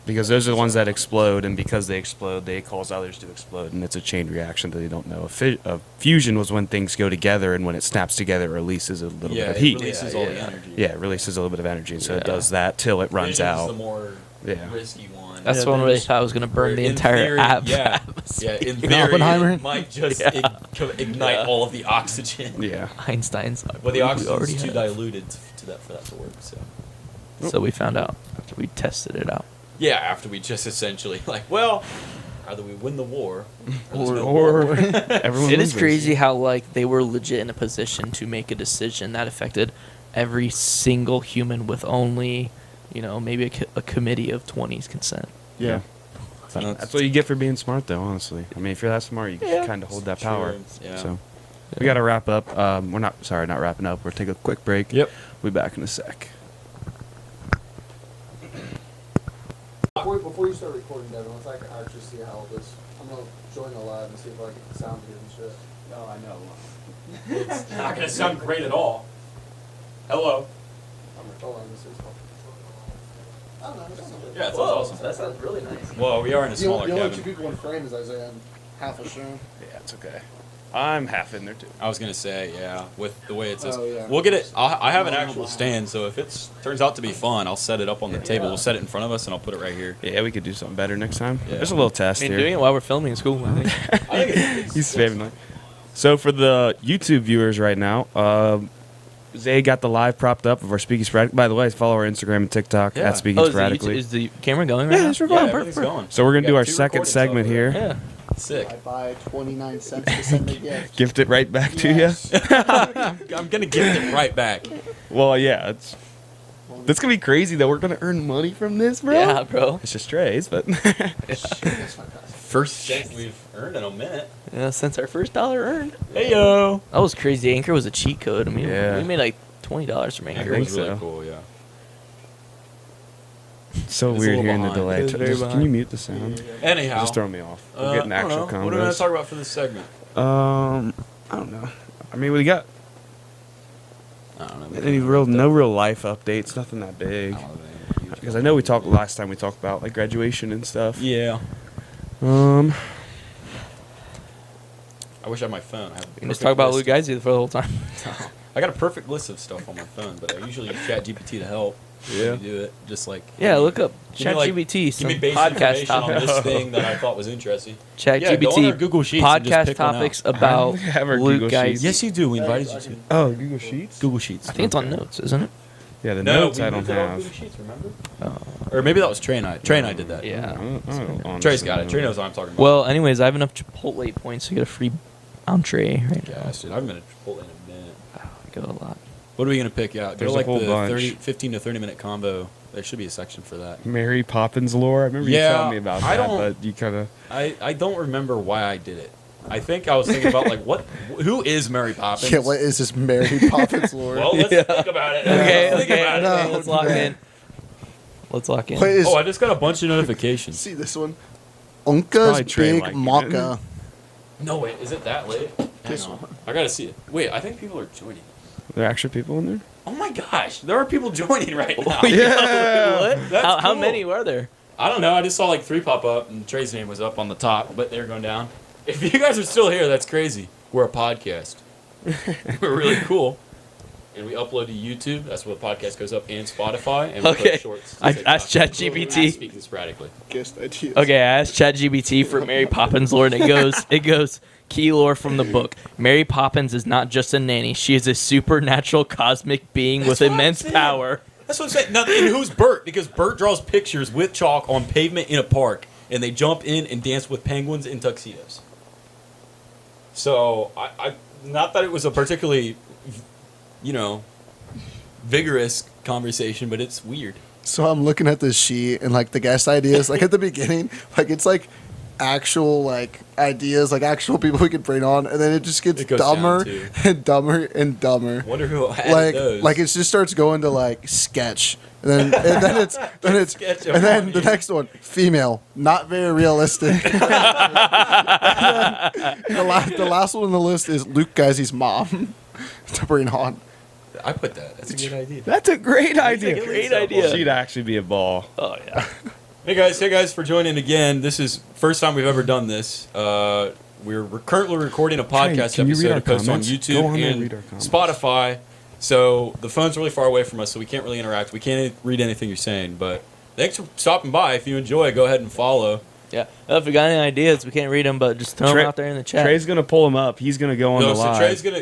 Because those are the ones that explode, and because they explode, they cause others to explode, and it's a chain reaction that they don't know. A fusion was when things go together, and when it snaps together, it releases a little bit of
it
heat.
releases all the energy.
Yeah, it releases a little bit of energy, and so it
Yeah.
does that till it runs
Fission's
out.
the more
Yeah.
risky one.
That's
Yeah,
the one
they
where they
just-
thought it was going to burn
Where
the
in
entire
theory,
atmosphere.
Yeah, in
In
theory,
Oppenheimer?
it might just
Yeah.
ignite all of the oxygen.
Yeah.
Einstein's.
But the
we
oxygen
already
is too
have.
diluted for that to work. So
So we found out after we tested it out.
yeah, after we just essentially well, either we win the war or, there's no
Or
war.
everyone
It is
loses.
crazy how like they were legit in a position to make a decision that affected every single human with only, maybe a committee of 20's consent.
Yeah.
That's what you get for being smart, though. Honestly, I mean, if you're that smart, you
Yeah.
kind of hold that
True,
power.
yeah.
So we got to wrap up. We're not wrapping up. We're taking a quick break.
Yep.
We'll be back in a sec.
Before you start recording, Devin, let's actually see how this. I'm gonna join the live and see if I get the sound good and shit.
No, I know. It's not gonna sound great at all. Hello.
I'm recording this. I don't know. It sounds good.
Yeah, it sounds awesome.
That sounds really nice.
Well, we are in a
The
smaller
only two
cabin.
people in frame is Isaiah and half a stream.
Yeah, it's okay. I'm half in there too.
I was gonna say, yeah, with the way it says,
Oh, yeah.
we'll get it. I have an actual stand, so if it turns out to be fun, I'll set it up on the table. We'll set it in front of us, and I'll put it right here.
Yeah, we could do something better next time.
Yeah.
There's a little test
I mean,
here.
doing it while we're filming is cool. I think.
I think it's
He's spamming like. So for the YouTube viewers right now, Zay got the live propped up of our Speaking Sporadically. By the way, follow our Instagram and TikTok
Yeah.
at Speaking
Oh,
Sporadically.
is the camera going right
Yeah,
now?
it's
yeah,
recording.
everything's going.
So we're gonna
We
do
got
our
2
second
recording
segment
software.
here.
Yeah.
Sick.
I buy 29 cents to send a gift.
Gift it right back to you.
Yes.
I'm gonna give it right back.
Well, yeah, that's gonna be crazy though. We're gonna earn money from this, bro.
Yeah, bro.
It's just Trey's, but
First cent we've earned in a minute.
Yeah, since our first dollar earned.
Hey yo.
That was crazy. Anchor was a cheat code. I mean,
Yeah.
we made like $20 from
I
Anchor.
It
think
was really
so.
cool. Yeah.
so
It's a
weird
little
hearing the
behind.
delay.
It's very
Just- can
behind.
you mute the sound?
Anyhow,
Just throw me off. We're getting
I don't
actual
know. What are we gonna
combos.
talk about for this segment?
I don't know. I mean, we got
I don't know.
no real life updates. Nothing that big. Because I know we talked last time. We talked about like graduation and stuff.
Yeah.
Um.
I wish I had my phone. I have a
We can just
perfect
talk about
list
Lou Geisy for the whole time.
I got a perfect list of stuff on my phone, but I usually use ChatGPT to help.
Yeah.
when you do it. Just like
Yeah, look up
Give me, like-
ChatGPT,
give
some
me basic
podcast
information on
topics.
this thing that I thought was interesting.
ChatGPT
Yeah, go on our Google Sheets and just
podcast
pick one out.
topics about
I have our
Luke
Google
Geisy.
Sheets.
Yes, you do. We invited you to
Oh, Google Sheets.
Google Sheets.
I think it's on notes, isn't it?
Yeah, the
No,
notes
we
I don't
moved it on
have.
Google Sheets, remember? Or maybe that was Trey and I. Trey and I did that.
Yeah.
I don't honestly
Trey's got it.
know.
Trey knows what I'm talking about.
Well, anyways, I have enough Chipotle points to get a free entree right now.
Gosh, dude, I haven't been to Chipotle in a minute.
I go a lot.
What are we gonna pick out?
There's
Go
a
like
whole
the
bunch.
15 to 30 minute combo. There should be a section for that.
Mary Poppins lore. I remember you
Yeah,
telling me about
I
that,
don't-
but you kind of.
I don't remember why I did it. I think I was thinking about like who is Mary Poppins?
Yeah, what is this Mary Poppins lore?
Well, let's think about it.
Okay,
Let's think
okay,
about it.
okay,
No,
let's lock
no.
in. Let's lock in.
What is,
Oh, I just got a bunch of notifications.
see this one?
probably
Unca's
Trey
Big
liking
Maca.
No, wait, is it that late? Hang
This
on.
one.
I gotta see it. Wait, I think people are joining.
There are actual people in there.
Oh my gosh, there are people joining right now.
Yeah.
What?
That's
How
cool.
many were there?
I don't know. I just saw like 3 pop up, and Trey's name was up on the top, but they're going down. If you guys are still here, that's crazy. We're a podcast. We're really cool. And we upload to YouTube. That's where the podcast goes up, and Spotify. And we
Okay.
put shorts. to
I
TikTok.
asked ChatGPT.
Speaking sporadically.
Guest ideas.
Okay, I asked ChatGPT for Mary Poppins lore, and it goes key lore from the book. Mary Poppins is not just a nanny; she is a supernatural cosmic being
That's
with
what I'm
immense
saying.
power.
That's what I'm saying. Now, and who's Bert? Because Bert draws pictures with chalk on pavement in a park, and they jump in and dance with penguins in tuxedos. So, I not that it was a particularly, vigorous conversation, but it's weird.
So I'm looking at this sheet and like the guest ideas, like at the beginning, like it's like actual like ideas, like actual people we could bring on, and then it just gets
It goes down,
dumber
too.
and dumber and dumber.
Wonder who added those.
Like it just starts going to like sketch, and then it's
Sketch of
and then the
Ronnie.
next one, female, not very realistic. And then the last one on the list is Luke Geisy's mom to bring on.
I put that. That's a good idea.
That's a great idea.
Great
idea.
She'd actually be a ball.
Oh yeah.
Hey guys for joining again. This is first time we've ever done this. We're currently recording a podcast
can you read
episode
our
to post on
comments?
YouTube
Go on there and
and
read our comments.
Spotify. So the phone's really far away from us, so we can't really interact. We can't read anything you're saying. But thanks for stopping by. If you enjoy, go ahead and follow.
Yeah. Well, if you got any ideas, we can't read them, but just throw them out there in the chat.
Trey's gonna pull him up. He's gonna go on
No,
the
so
live.
Trey's gonna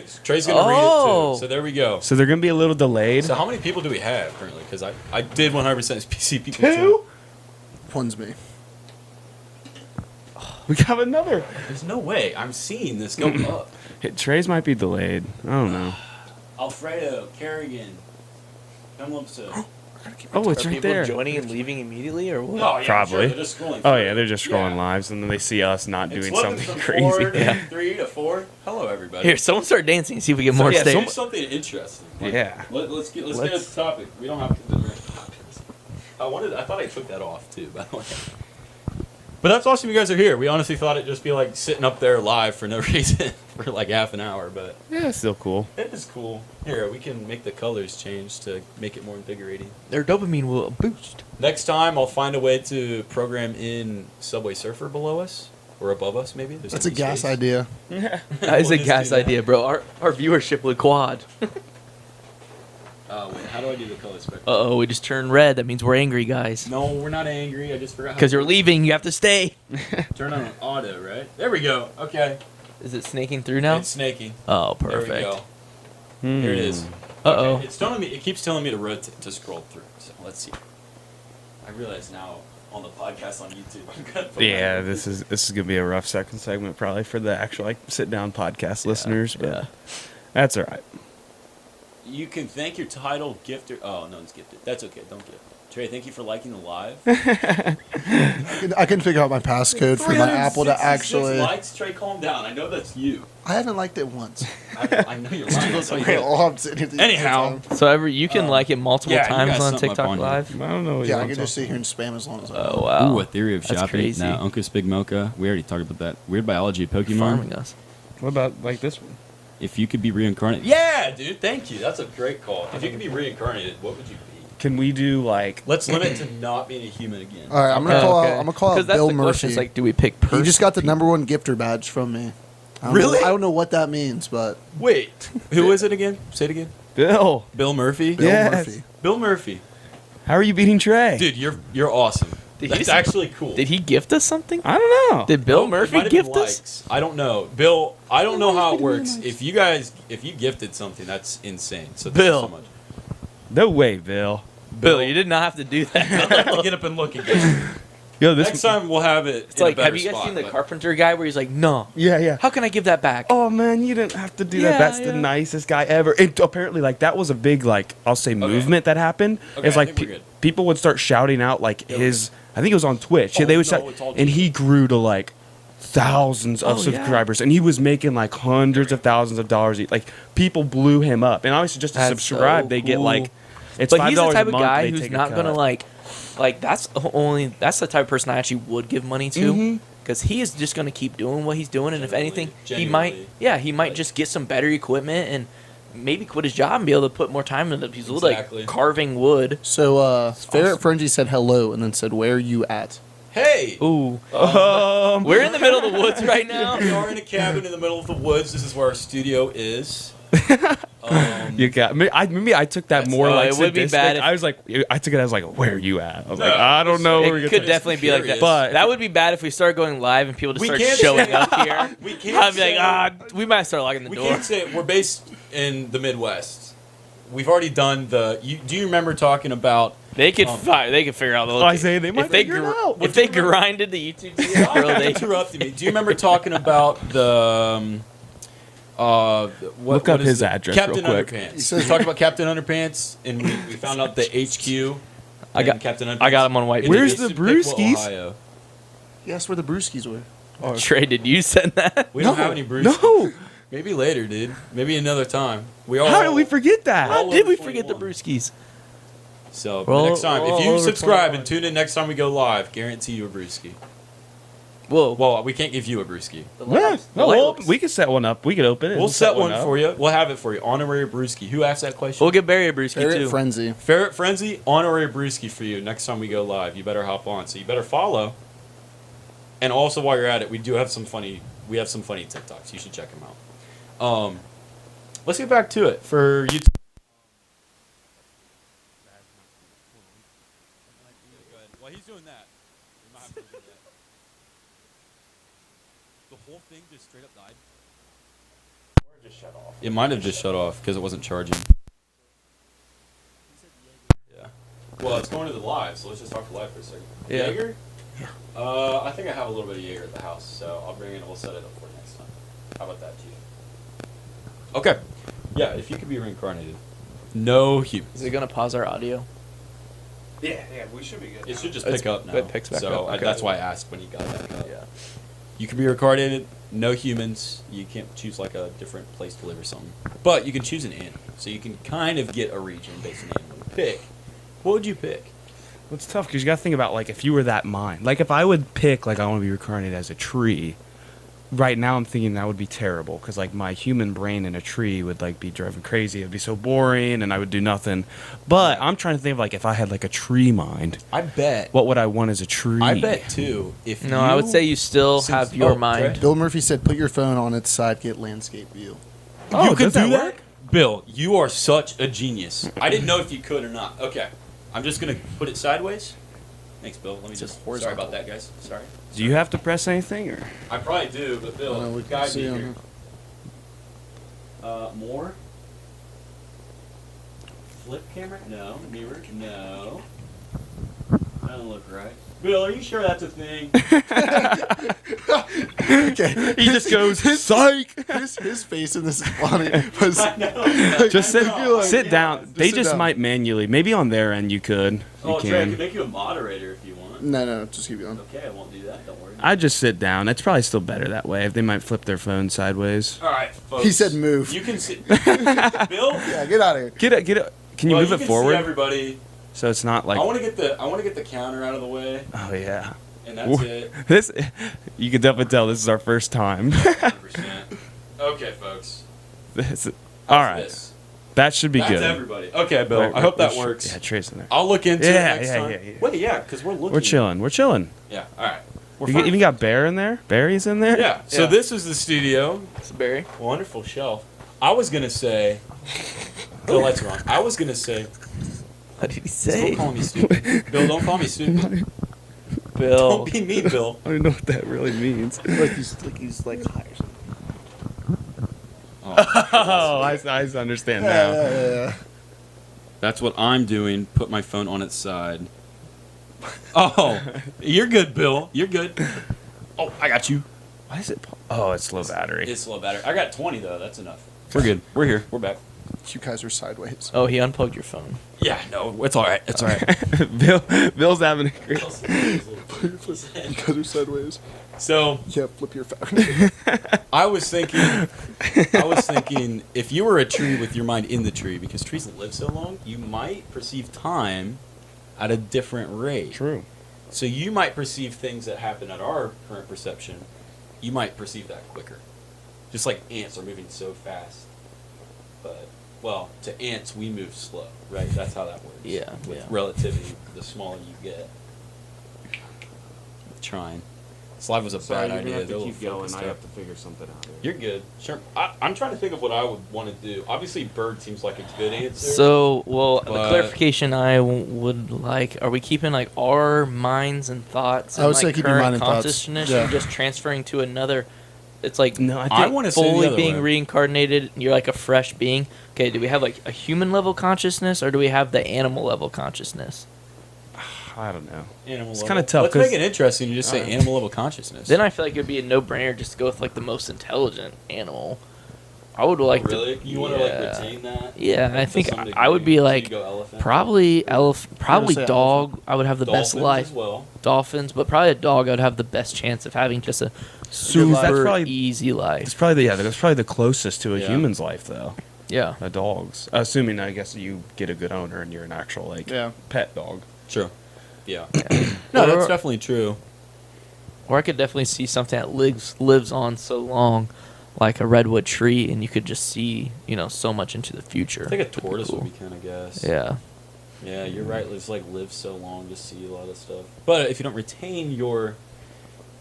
read it
Oh.
too. So there we go.
So they're gonna be a little delayed.
So how many people do we have currently? Because I did 100% see people.
Two?
One's me.
We have another.
join. There's no way I'm seeing this go up.
Trey's might be delayed. I don't know.
Alfredo Kerrigan, come up to.
Oh, it's
Are
right
people
there.
joining and leaving immediately, or what?
Oh, yeah,
Probably.
Sure, they're just scrolling
Oh
through.
yeah, they're just scrolling
Yeah.
lives, and then they see us not
It's
doing
flipping
something
from 4
crazy.
to 3 to 4. Hello, everybody.
Here, someone start dancing and see if we get more
yeah,
stays.
Do something interesting. Like,
Yeah.
Let's get at the topic. We don't have to. I thought I took that off too, by the way. But that's awesome you guys are here. We honestly thought it'd just be like sitting up there live for no reason for like half an hour, but
Yeah, it's still cool.
it is cool. Here, we can make the colors change to make it more invigorating.
Their dopamine will boost.
Next time, I'll find a way to program in Subway Surfer below us, or above us, maybe. There's
That's a
empty
gas
space.
idea.
That is a
We'll just
gas
do that.
idea, bro. Our viewership would quad.
Wait, how do I do the color spectrum?
Uh-oh, we just turned red. That means we're angry, guys.
No, we're not angry. I just forgot. how
Because
to
you're leaving, you have to stay.
turn on auto, right? There we go. Okay.
Is it snaking through now?
It's snaking.
Oh,
There we
perfect.
go. Here it is.
Uh-oh.
Okay, it's telling me. It keeps telling me to rotate to scroll through. So let's see. I realize now on the podcast on YouTube. I'm gonna put
Yeah,
my-
this is gonna be a rough second segment probably for the actual like sit down podcast listeners, but
Yeah.
that's all right.
You can thank your title gifter. Oh, no one's gifted. That's okay. Don't gift. Trey, thank you for liking the live.
I can figure out my passcode for my Apple to
366
actually.
likes. Trey, calm down. I know that's you.
I haven't liked it once.
I know you're lying. That's why you
Wait,
did.
I'm sitting here the
Anyhow.
entire time.
So you can like it multiple
yeah, you
times
got
on
something up
TikTok
on you.
Live?
I don't know. What
Yeah,
you
I
want
can
to
just
talk
sit here and spam as long as I
Oh,
want.
wow.
Ooh, a theory of
That's
shopping.
crazy.
Now, Uncas Big Mocha. We already talked about that. Weird biology of Pokemon.
Farming us.
What about like this one?
If you could be reincarnated. Yeah, dude. Thank you. That's a great call. If you could be reincarnated, what would you be?
Can we do like
Let's limit to not being a human again.
All right, I'm gonna
Oh,
call
okay.
out. I'm gonna call out
'Cause that's
Bill
the question.
Murphy.
It's like, do we pick person?
He just got the #1 gifter badge from me. I don't
Really?
Know, I don't know what that means, but
Wait, who is it again? Say it again.
Bill?
Bill Murphy.
Bill
Yes.
Murphy.
Bill Murphy.
How are you beating Trey?
Dude, you're awesome.
Did he
That's
s-
actually cool.
Did he gift us something?
I don't know.
Did Bill
Oh, it
Murphy
might have been
gift us?
likes. I don't know. Bill, I don't know how it works. If you gifted something, that's insane. So thank you
Bill.
so much.
No way, Bill.
Bill, you did not have to do
I have
that.
to get up and look again.
Yo, this
Next time we'll have it.
It's like, have you guys seen the Carpenter guy where he's like, no,
Yeah.
how can I give that back?
Oh man, you didn't have to do
Yeah,
that. That's
yeah.
the nicest guy ever. And apparently, like that was a big like I'll say movement that happened.
Okay,
it's
I
like
think we're good.
people would start shouting out like
Yeah,
his. I think it was on Twitch. Yeah,
Oh,
they would
no,
shout,
it's all
and he grew to like thousands of
Oh, yeah.
subscribers, and he was making like hundreds of thousands of dollars. Like people blew him up, and obviously just to
That's
subscribe,
so
they get
cool.
like it's
But
$5
he's the type
a
of
month,
guy
they
who's
take a
not
cut.
gonna like that's the type of person I actually would give money to because he is just gonna keep doing what he's doing, and if anything, he might
Genuinely.
just get some better equipment and maybe quit his job and be able to put more time into he's
Exactly.
like carving wood.
So, Ferret Frenzy said hello and then said, "Where are you at?"
Hey,
Ooh, we're in the middle of the woods right now.
we are in a cabin in the middle of the woods. This is where our studio is.
You got me. I took that
That's-
more
no,
like
it would be
sadistic.
bad if-
I was like, I took it as like, where are you at? I was
No,
like, I don't know. where
It
you're
could
gonna-
definitely be like that,
curious.
But-
that would be bad if we started going live and people just
We
start
can't
showing
say-
up here.
We can't.
I'd be
say-
like, we might start locking the
We
door.
can't say we're based in the Midwest. We've already done the. Do you remember talking about?
They could
Um,
they could figure out the
I say they might
if they
figure it
gr-
out.
if they grinded the YouTube video, bro,
Stop
they
interrupting me. Do you remember talking about the?
Look up
what is
his
it?
address
Captain
real quick.
Underpants. We talked about Captain Underpants, and we found out the HQ.
I
and
got-
Captain Underpants.
I got him on white.
in
Where's
East
the
Piqua,
brewskis?
Ohio.
Yes, where the brewskis were.
Trey, did you send that?
We don't
No,
have any brewskis.
no.
Maybe later, dude. Maybe another time. We all.
How did we forget that?
All
How did we
over
forget the
21.
brewskis?
So
We're all-
next time,
we're all
if you
over
subscribe
21.
and tune in next time we go live, guarantee you a brewski.
Whoa,
Well, we can't give you a brewski.
Yeah, no, we could set one up. We could open it.
We'll set one
up.
for you. We'll have it for you. Honorary brewski. Who asked that question?
we'll get Barry a brewski
Ferret
too.
Frenzy.
Ferret Frenzy, honorary brewski for you next time we go live. You better hop on. So you better follow. And also while you're at it, we have some funny TikToks. You should check them out. Let's get back to it for YouTube. While he's doing that, we might have to do that. The whole thing just straight up died. Or it just shut off. It might have just shut off because it wasn't charging. Yeah. Well, it's going to the live, so let's just talk to live for a second.
Yeah.
Jaeger? Yeah. I think I have a little bit of Jaeger at the house, so I'll bring it and we'll set it up for you next time. How about that, Chief? Okay. Yeah, if you could be reincarnated. No humans.
Is it gonna pause our audio?
Yeah, we should be good.
It should just
It's-
pick up now.
it picks back
so
up, okay.
that's why I asked when you got back up.
Yeah.
You can be reincarnated. No humans. You can't choose like a different place to live or something. But you can choose an animal. So you can kind of get a region based on the animal. Pick. What would you pick?
Well, it's tough because you got to think about like if you were that mind. Like if I would pick like I want to be reincarnated as a tree, right now I'm thinking that would be terrible because like my human brain in a tree would like be driving crazy. It'd be so boring and I would do nothing. But I'm trying to think of like if I had like a tree mind,
I bet.
what would I want as a tree?
I bet too. If
No, I would say you still have your mind.
Bill Murphy said, "Put your phone on its side, get landscape view."
Oh,
you can
does that
do that,
work?
Bill. You are such a genius. I didn't know if you could or not. Okay, I'm just gonna put it sideways. Thanks, Bill. Let me just. Sorry
horizontal.
about that, guys. Sorry.
Do you have to press anything or?
I probably do, but Bill,
we can
guide me
see on
here. More. Flip camera? No. Mirror? No. Doesn't look right. Bill, are you sure that's a thing?
Okay,
He just goes psych.
his face in this is funny. Was,
I know.
Just sit,
No,
sit
yeah.
down. They
sit
just
down.
might manually. Maybe on their end you could.
Oh,
You
Trey, I
can.
can make you a moderator if you want.
no, just keep going.
Okay, I won't do that. Don't worry.
I'd just sit down. It's probably still better that way. If they might flip their phone sideways.
All right, folks.
He said move.
You can sit. Bill?
Yeah, get out of here.
Get it. Can you
Well,
move it
can
forward
See everybody.
so it's not like?
I want to get the counter out of the way,
Oh yeah.
and that's it.
This, you can definitely tell this is our first time.
100%. Okay, folks.
This, all
How's
right,
this?
that should be
That's
good.
everybody. Okay, Bill.
Wait,
I hope that
wait,
works.
Yeah, Trace in there.
I'll look into it
Yeah,
next
yeah,
time.
yeah, yeah.
Wait, yeah, because we're looking.
We're chilling. We're chilling.
Yeah. All right. We're
You
fine.
even got Bear in there. Barry's in there.
Yeah. So
Yeah.
this is the studio.
It's Barry.
Wonderful shelf. I was gonna say. The lights are on. I was gonna say.
What did he
Don't
say?
call me stupid. Bill, don't call me stupid.
Bill.
Don't be mean, Bill.
I don't know what that really means.
Like he's like high or something.
Oh, I understand now.
Yeah.
That's what I'm doing. Put my phone on its side. Oh, you're good, Bill. You're good. Oh, I got you.
Why is it? Oh, it's low battery.
It's low battery. I got 20 though. That's enough. We're good. We're here. We're back.
You guys are sideways.
Oh, he unplugged your phone.
Yeah. No, it's all right. It's all right.
Bill's having a great.
You guys are sideways.
So
Yeah, flip your phone.
I was thinking, if you were a tree with your mind in the tree, because trees live so long, you might perceive time at a different rate.
True.
So you might perceive things that happen at our current perception. You might perceive that quicker. Just like ants are moving so fast. But, well, to ants, we move slow, right? That's how that works.
Yeah,
With
yeah.
relativity, the smaller you get. Trying. Slide was a bad idea. They'll focus up.
to figure something out here.
You're good. Sure. I'm trying to think of what I would want to do. Obviously, bird seems like a good answer.
So, well, the
But-
clarification I would like: are we keeping like our minds and thoughts
I
and
would say
like
keep your mind
current
and thoughts.
consciousness
Yeah.
and just transferring to another? It's like
No, I
I
think
want to say the
fully
other
being
way.
reincarnated. And you're like a fresh being. Okay, do we have like a human level consciousness, or do we have the animal level consciousness?
I don't know.
Animal
It's
level.
kinda tough,
Let's
'cause-
make it interesting and just say
Alright.
animal level consciousness.
Then I feel like it'd be a no-brainer just to go with like the most intelligent animal. I would like
really?
to.
You want to like retain that?
Yeah, I
Like, to
think
some
I would be
degree? So
like
you go elephant?
probably probably
say
dog. I would have the best
Dolphins
life.
as well.
Dolphins, but probably a dog. I would have the best chance of having just a
That's
super
probably-
easy
It's
life.
probably that's probably the closest to a
Yeah.
human's life though.
Yeah.
A dog's. Assuming I guess you get a good owner and you're an actual like
Yeah.
pet dog.
True. Yeah. No, that's
Or-
definitely true.
Or I could definitely see something that lives on so long, like a redwood tree, and you could just see so much into the future.
I think a
Would be
tortoise
cool.
would be kind of gas.
Yeah.
Yeah, you're right. It's like live so long, just see a lot of stuff. But if you don't retain your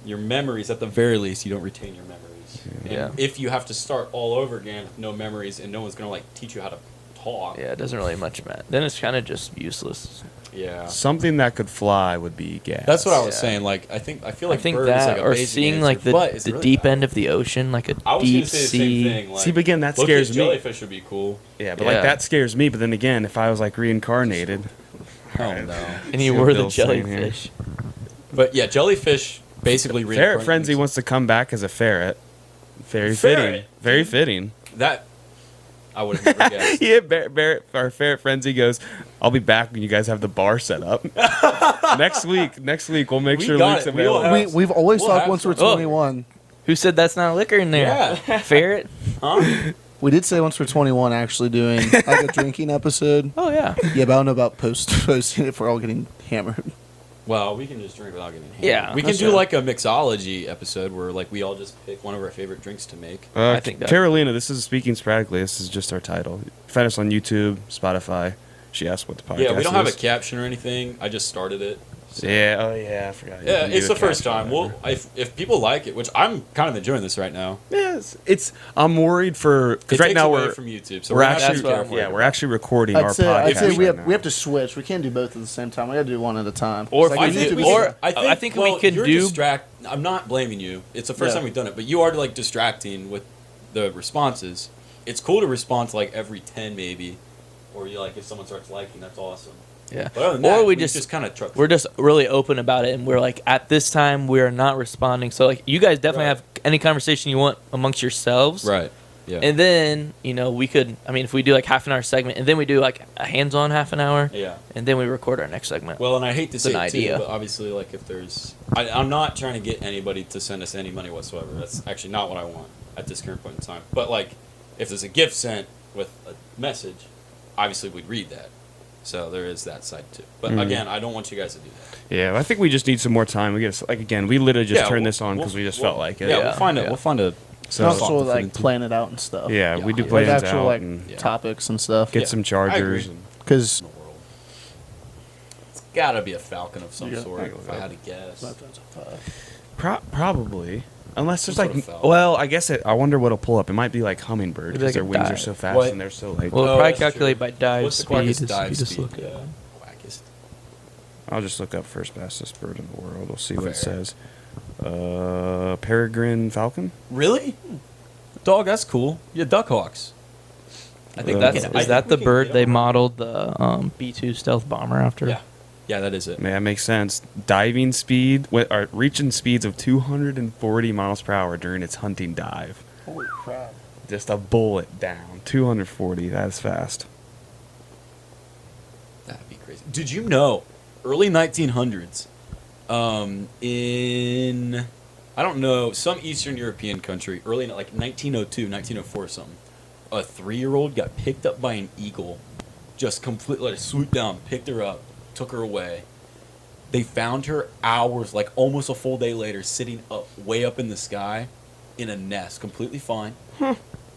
memories, at the very least, you don't retain your memories.
Yeah.
And if you have to start all over again with no memories and no one's gonna like teach you how to talk.
Yeah, it doesn't really much matter. Then it's kind of just useless.
Yeah.
Something that could fly would be gas.
That's what I was
Yeah.
saying. Like I feel like
I think
bird
that,
is like a
or
basic
seeing
answer,
like
but it's
the
really
deep
bad.
end of the ocean, like a
I was
deep
gonna say the
sea.
same thing. Like,
See, but again, that
looking at
scares me.
jellyfish would be cool.
Yeah, but
Yeah.
like that scares me. But then again, if I was like reincarnated,
Hell no.
And you
See what
were the
Bill's saying here.
jellyfish.
But yeah, jellyfish basically
Ferret
reincarnate
Frenzy
themselves.
wants to come back as a ferret. Very
Ferret?
fitting. Very fitting.
That I would have never guessed.
Yeah, our Ferret Frenzy goes, I'll be back when you guys have the bar set up. Next week, we'll make
We
sure
got
Luke's
it. We will
available.
have-
We've always
We'll
talked
have
once we're
some.
21.
Who said that's not liquor in there?
Yeah.
Ferret?
Huh?
We did say once we're 21 actually doing like a drinking episode.
Oh, yeah.
Yeah, but I don't know about posting if we're all getting hammered.
Well, we can just drink without getting hammered.
Yeah,
we can
that's
do
fair.
like a mixology episode where like we all just pick one of our favorite drinks to make.
I think that-
Carolina, this is Speaking Sporadically. This is just our title. Find us on YouTube, Spotify. She asked what the podcast is.
Yeah, we don't have a caption or anything. I just started it. So.
Yeah, oh yeah, I forgot. You
Yeah,
can do
it's
a
the first
caption,
time.
whatever.
Well, if people like it, which I'm kind of enjoying this right now.
Yes, it's. I'm worried for
It
because right
takes
now
away
we're
from YouTube, so
we're
we're gonna have to
actually
be careful.
yeah we're actually recording our
I'd
podcast.
say we
right
have
now.
to switch. We can't do both at the same time. We got to do one at a time.
Or
It's
if
like
we
on
do-
YouTube,
or-
I
I
think
think we could
you're
do-
I'm not blaming you. It's the first
Yeah.
time we've done it, but you are like distracting with the responses. It's cool to respond to like every 10 maybe, or you like if someone starts liking, that's awesome.
Yeah.
But other than
Or
that,
we just
kind of truck.
we're just really open about it, and we're like, at this time, we are not responding. So like, you guys definitely
Right.
have any conversation you want amongst yourselves,
Right. Yeah.
And then we could, I mean, if we do like half an hour segment, and then we do like a hands-on half an hour,
yeah.
and then we record our next segment.
Well, and I hate to
It's
say
an
it
idea.
too, but obviously, like if there's, I'm not trying to get anybody to send us any money whatsoever. That's actually not what I want at this current point in time. But like, if there's a gift sent with a message, obviously we'd read that. So there is that side too. But again, I don't want you guys to do that.
Yeah, I think we just need some more time. We get like again, we literally just turned this on
we'll-
because we just
we'll-
felt like it.
Yeah,
Yeah,
we'll find
yeah.
a we'll find a.
So
also
slot to fit
like
into.
plan it out and stuff.
yeah, we do
Yeah.
plans
Like actual
out
like
and
Yeah.
topics and stuff.
get
Yeah,
some
I
chargers.
agree.
Because
In the world. It's gotta be a falcon of some
Yeah.
sort.
I
If I had to guess.
Probably, unless there's
Some
like,
sort of fowl.
well, I guess I wonder what'll pull up. It might be like hummingbird
Maybe
because
like
their
a
wings are
dive.
so fast
What?
and they're so like.
Well,
Oh,
probably
that's
calculate
true.
by dive
What's the
speed.
quickest
If
dive
you just
speed?
look at
Yeah.
it.
Wackest.
I'll just look up first fastest bird in the world. We'll see what it
Fair.
says. Peregrine falcon.
Really? Dog, that's cool. Yeah, duckhawks.
I think
Uh,
that's
I think
is that
we
the
can
bird
get
they
on.
modeled the B-2 stealth bomber after?
Yeah. Yeah, that is it.
Yeah, that makes sense. Diving speed, reaching speeds of 240 miles per hour during its hunting dive.
holy crap.
Just a bullet down. 240. That's fast.
That'd be crazy. Did you know, early 1900s, in, I don't know, some Eastern European country, early, like 1902, 1904 or something, a 3-year-old got picked up by an eagle, just completely, like, swooped down, picked her up, took her away. They found her hours, like almost a full day later, sitting up, way up in the sky, in a nest, completely fine.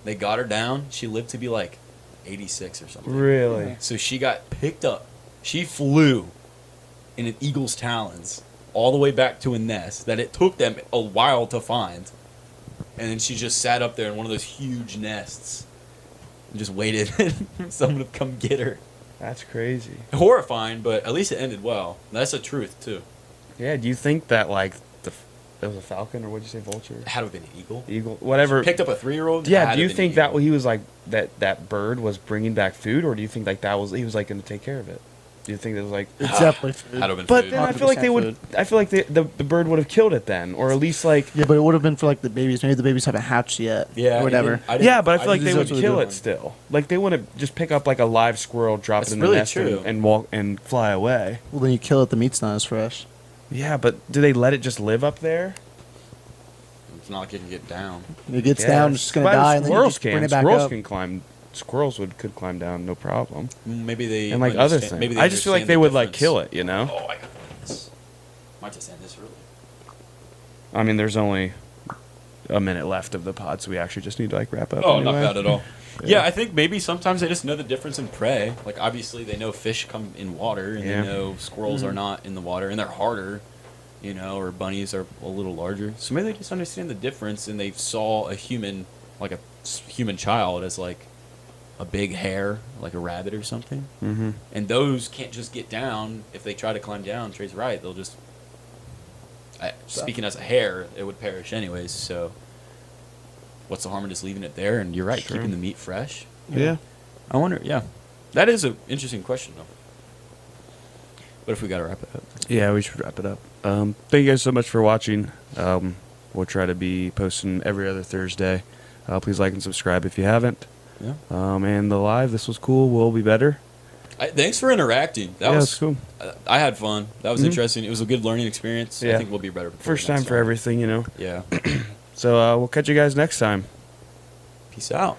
They got her down. She lived to be like 86 or something.
Really?
So she got picked up. She flew in an eagle's talons all the way back to a nest that it took them a while to find. And then she just sat up there in one of those huge nests and just waited for someone to come get her.
That's crazy.
Horrifying, but at least it ended well. That's the truth, too.
Yeah, do you think that, like, it was a falcon, or what'd you say, vulture?
It had to have been an eagle.
Eagle? Whatever.
Picked up a 3-year-old?
Yeah,
Had
do
to
you
have been
think
an
that
eagle.
he was like that bird was bringing back food, or do you think like that was he was like going to take care of it? Do you think it was like?
It's definitely food.
Had to have been
But
food.
then I feel like they
100%
would.
food.
I feel like the bird would have killed it then, or at least like.
Yeah, but it would have been for like the babies. Maybe the babies haven't hatched yet.
Yeah,
Or whatever.
Yeah, but I feel like they
just-
would
that's what
kill
they're
it
doing.
still. Like they wouldn't just pick up like a live squirrel, drop
That's
it in the
really
nest,
true.
and walk and fly away.
Well, then you kill it. The meat's not as fresh.
Yeah, but do they let it just live up there?
It's not like it can get down.
It gets down, it's just gonna
But
die, and then you
squirrels
just bring
can.
it back
Squirrels
up.
can climb. Squirrels could climb down, no problem.
Maybe they
And like other
understand-
things,
they
I just feel like
understand
they
the
would like
difference.
kill it. You know.
Oh, I got this. Might just end this early.
I mean, there's only a minute left of the pod, so we actually just need to like wrap up.
Oh,
anyway.
not bad at all. Yeah, I think maybe sometimes they just know the difference in prey. Like obviously they know fish come in water, and
Yeah.
they know squirrels are not in the water, and they're harder, you know, or bunnies are a little larger. So maybe they just understand the difference, and they saw a human, like a human child, as like a big hare, like a rabbit or something.
Mm-hmm.
And those can't just get down. If they try to climb down, Trey's right, they'll just. Speaking as a hare, it would perish anyways. So, what's the harm in just leaving it there? And you're right,
True.
keeping the meat fresh.
Yeah.
I wonder. Yeah, that is an interesting question, though. What if we got to wrap it up?
Yeah, we should wrap it up. Thank you guys so much for watching. We'll try to be posting every other Thursday. Please like and subscribe if you haven't.
Yeah.
And the live, this was cool. We'll be better.
Thanks for interacting. That
Yeah,
was
it's cool.
I had fun. That was
Mhm.
interesting. It was a good learning experience. I
Yeah.
think we'll be better.
First time for everything, you know.
Yeah.
So we'll catch you guys next time.
Peace out.